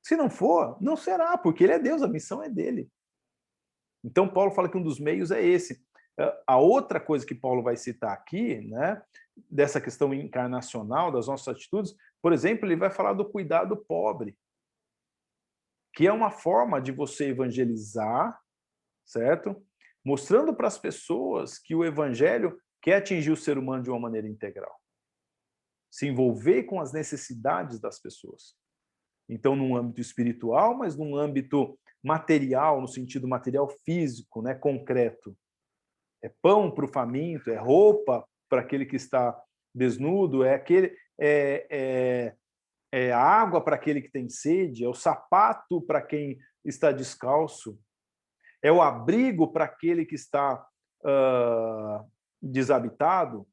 Se não for, não será, porque ele é Deus, a missão é dele. Então Paulo fala que um dos meios é esse. A outra coisa que Paulo vai citar aqui, né, dessa questão encarnacional das nossas atitudes, por exemplo, ele vai falar do cuidado pobre, que é uma forma de você evangelizar, certo? Mostrando para as pessoas que o evangelho quer atingir o ser humano de uma maneira integral. Se envolver com as necessidades das pessoas. Então, num âmbito espiritual, mas num âmbito material, no sentido material físico, né, concreto. É pão para o faminto, é roupa para aquele que está desnudo, é água para aquele que tem sede, é o sapato para quem está descalço, é o abrigo para aquele que está desabitado,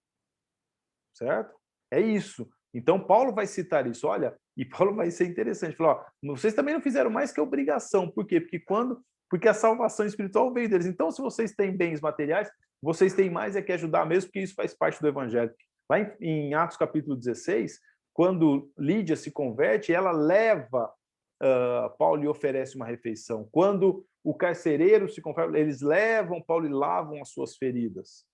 certo? É isso. Então, Paulo vai citar isso, olha, e Paulo vai ser interessante, falar, ó, vocês também não fizeram mais que obrigação, por quê? Porque a salvação espiritual veio deles. Então, se vocês têm bens materiais, vocês têm mais é que ajudar mesmo, porque isso faz parte do evangelho. Lá em Atos capítulo 16, quando Lídia se converte, ela leva Paulo e oferece uma refeição. Quando o carcereiro se converte, eles levam Paulo e lavam as suas feridas.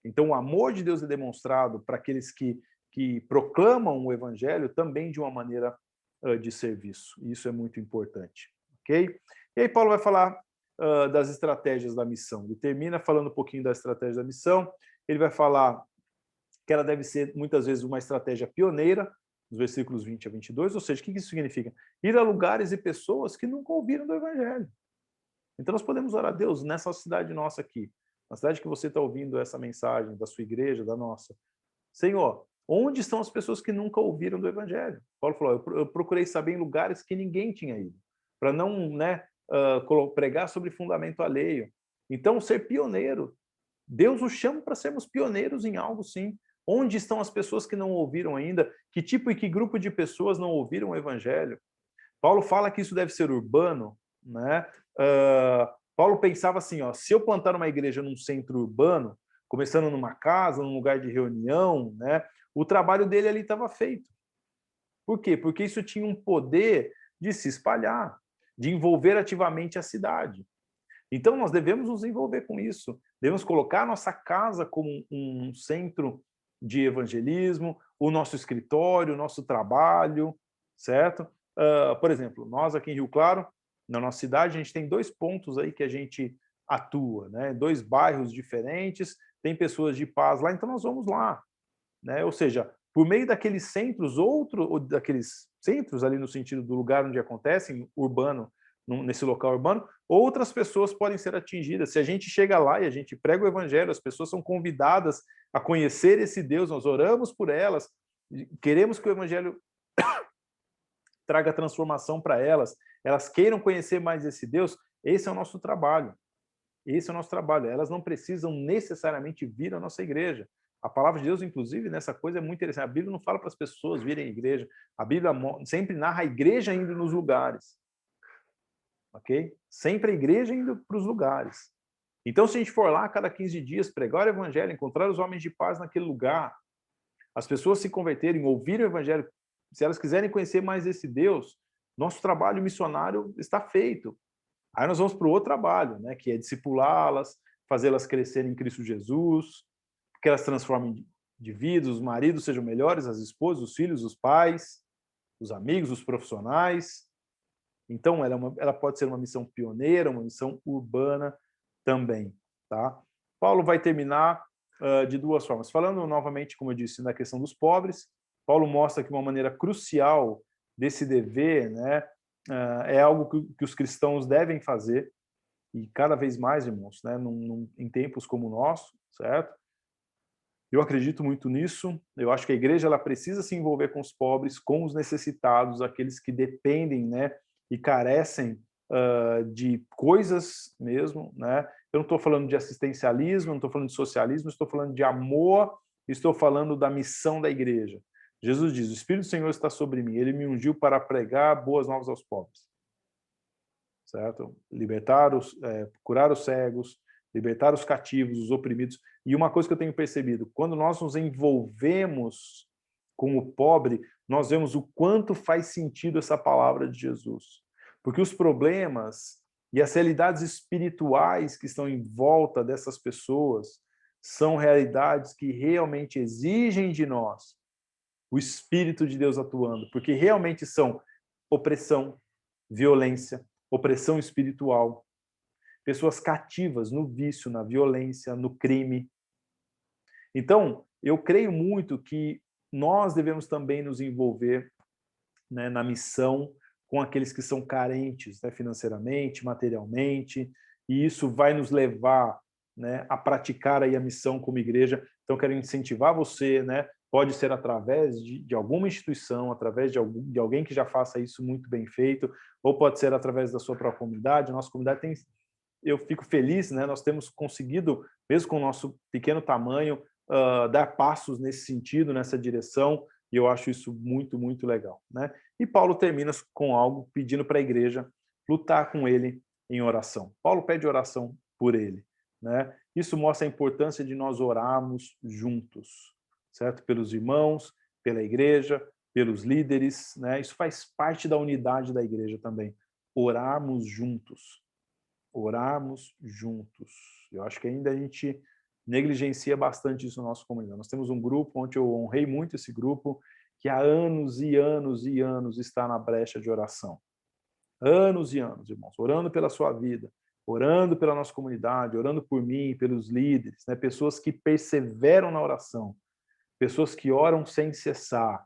Então, o amor de Deus é demonstrado para aqueles que proclamam o evangelho também de uma maneira de serviço. Isso é muito importante. Ok? E aí Paulo vai falar das estratégias da missão. Ele termina falando um pouquinho da estratégia da missão. Ele vai falar que ela deve ser, muitas vezes, uma estratégia pioneira, nos versículos 20 a 22, ou seja, o que isso significa? Ir a lugares e pessoas que nunca ouviram do evangelho. Então nós podemos orar a Deus nessa cidade nossa aqui, na cidade que você está ouvindo essa mensagem, da sua igreja, da nossa. Senhor, onde estão as pessoas que nunca ouviram do evangelho? Paulo falou, eu procurei saber em lugares que ninguém tinha ido, para não pregar sobre fundamento alheio. Então, ser pioneiro. Deus nos chama para sermos pioneiros em algo, sim. Onde estão as pessoas que não ouviram ainda? Que tipo e que grupo de pessoas não ouviram o evangelho? Paulo fala que isso deve ser urbano, né? Paulo pensava assim, ó, se eu plantar uma igreja num centro urbano, começando numa casa, num lugar de reunião, né, o trabalho dele ali estava feito. Por quê? Porque isso tinha um poder de se espalhar, de envolver ativamente a cidade. Então, nós devemos nos envolver com isso. Devemos colocar a nossa casa como um centro de evangelismo, o nosso escritório, o nosso trabalho, certo? Por exemplo, nós aqui em Rio Claro, na nossa cidade, a gente tem 2 pontos aí que a gente atua, né? 2 bairros diferentes, tem pessoas de paz lá, então nós vamos lá, né? Ou seja, por meio daqueles centros, ou daqueles centros ali no sentido do lugar onde acontecem, urbano, nesse local urbano, outras pessoas podem ser atingidas. Se a gente chega lá e a gente prega o evangelho, as pessoas são convidadas a conhecer esse Deus, nós oramos por elas, queremos que o evangelho traga transformação para elas, elas queiram conhecer mais esse Deus, esse é o nosso trabalho. Esse é o nosso trabalho. Elas não precisam necessariamente vir à nossa igreja. A palavra de Deus, inclusive, nessa coisa é muito interessante. A Bíblia não fala para as pessoas virem à igreja. A Bíblia sempre narra a igreja indo nos lugares. Ok? Sempre a igreja indo para os lugares. Então, se a gente for lá a cada 15 dias pregar o evangelho, encontrar os homens de paz naquele lugar, as pessoas se converterem, ouvirem o evangelho, se elas quiserem conhecer mais esse Deus, nosso trabalho missionário está feito. Aí nós vamos para o outro trabalho, né, que é discipulá-las, fazê-las crescerem em Cristo Jesus, que elas transformem de vida, os maridos sejam melhores, as esposas, os filhos, os pais, os amigos, os profissionais. Então, ela pode ser uma missão pioneira, uma missão urbana também. Tá? Paulo vai terminar de 2 formas. Falando novamente, como eu disse, na questão dos pobres, Paulo mostra que uma maneira crucial desse dever, né, é algo que os cristãos devem fazer, e cada vez mais, irmãos, né, em tempos como o nosso, certo? Eu acredito muito nisso. Eu acho que a igreja ela precisa se envolver com os pobres, com os necessitados, aqueles que dependem, né, e carecem de coisas mesmo, né? Eu não estou falando de assistencialismo, não estou falando de socialismo, estou falando de amor, estou falando da missão da igreja. Jesus diz: o Espírito do Senhor está sobre mim, ele me ungiu para pregar boas novas aos pobres. Certo? Curar os cegos, libertar os cativos, os oprimidos. E uma coisa que eu tenho percebido, quando nós nos envolvemos com o pobre, nós vemos o quanto faz sentido essa palavra de Jesus. Porque os problemas e as realidades espirituais que estão em volta dessas pessoas são realidades que realmente exigem de nós o Espírito de Deus atuando, porque realmente são opressão, violência, opressão espiritual, pessoas cativas no vício, na violência, no crime. Então, eu creio muito que nós devemos também nos envolver, né, na missão com aqueles que são carentes, né, financeiramente, materialmente, e isso vai nos levar, né, a praticar aí a missão como igreja. Então, quero incentivar você, né, pode ser através de alguma instituição, através de alguém que já faça isso muito bem feito, ou pode ser através da sua própria comunidade. Nossa comunidade tem, eu fico feliz, né, nós temos conseguido, mesmo com o nosso pequeno tamanho, dar passos nesse sentido, nessa direção, e eu acho isso muito, muito legal, né? E Paulo termina com algo pedindo para a igreja lutar com ele em oração. Paulo pede oração por ele, né? Isso mostra a importância de nós orarmos juntos, certo? Pelos irmãos, pela igreja, pelos líderes, né? Isso faz parte da unidade da igreja também. Orarmos juntos. Orarmos juntos. Eu acho que ainda a gente negligencia bastante isso na nossa comunidade. Nós temos um grupo onde eu honrei muito esse grupo, que há anos e anos e anos está na brecha de oração. Anos e anos, irmãos, orando pela sua vida, orando pela nossa comunidade, orando por mim, pelos líderes, né? Pessoas que perseveram na oração, pessoas que oram sem cessar.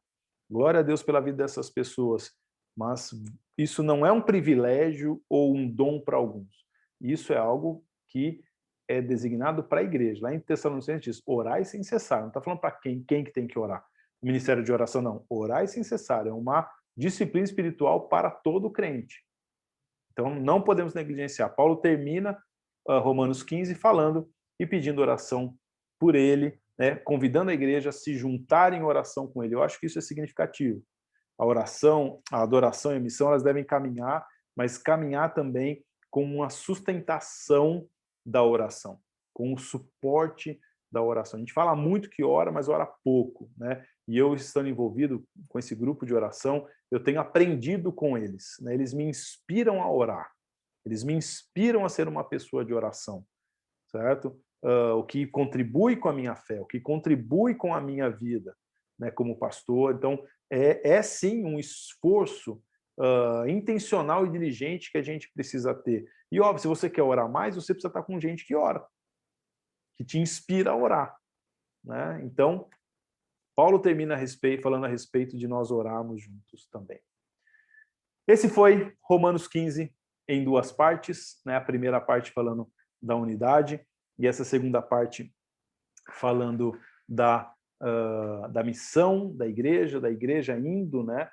Glória a Deus pela vida dessas pessoas, mas isso não é um privilégio ou um dom para alguns. Isso é algo que é designado para a igreja. Lá em Tessalonicenses diz, orai sem cessar. Não está falando para quem que tem que orar. O ministério de oração, não. Orai sem cessar. É uma disciplina espiritual para todo crente. Então, não podemos negligenciar. Paulo termina Romanos 15 falando e pedindo oração por ele, né, convidando a igreja a se juntar em oração com ele. Eu acho que isso é significativo. A oração, a adoração e a missão, elas devem caminhar, mas caminhar também com uma sustentação da oração, com o suporte da oração. A gente fala muito que ora, mas ora pouco, né? E eu, estando envolvido com esse grupo de oração, eu tenho aprendido com eles, né? Eles me inspiram a orar, eles me inspiram a ser uma pessoa de oração, certo? o que contribui com a minha fé, o que contribui com a minha vida, né, como pastor. Então, é sim um esforço intencional e diligente que a gente precisa ter. E, óbvio, se você quer orar mais, você precisa estar com gente que ora, que te inspira a orar, né? Então, Paulo termina falando a respeito de nós orarmos juntos também. Esse foi Romanos 15 em duas partes, né? A primeira parte falando da unidade e essa segunda parte falando da missão da igreja indo, né?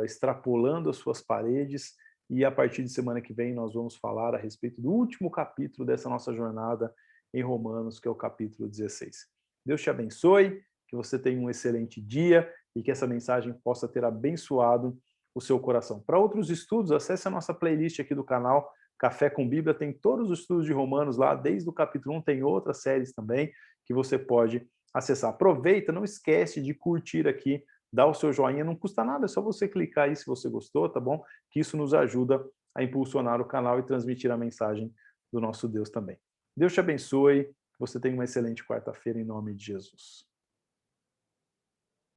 Extrapolando as suas paredes. E a partir de semana que vem nós vamos falar a respeito do último capítulo dessa nossa jornada em Romanos, que é o capítulo 16. Deus te abençoe, que você tenha um excelente dia e que essa mensagem possa ter abençoado o seu coração. Para outros estudos, acesse a nossa playlist aqui do canal, Café com Bíblia, tem todos os estudos de Romanos lá, desde o capítulo 1, tem outras séries também que você pode acessar. Aproveita, não esquece de curtir aqui, dar o seu joinha, não custa nada, é só você clicar aí se você gostou, tá bom? Que isso nos ajuda a impulsionar o canal e transmitir a mensagem do nosso Deus também. Deus te abençoe, que você tenha uma excelente quarta-feira em nome de Jesus.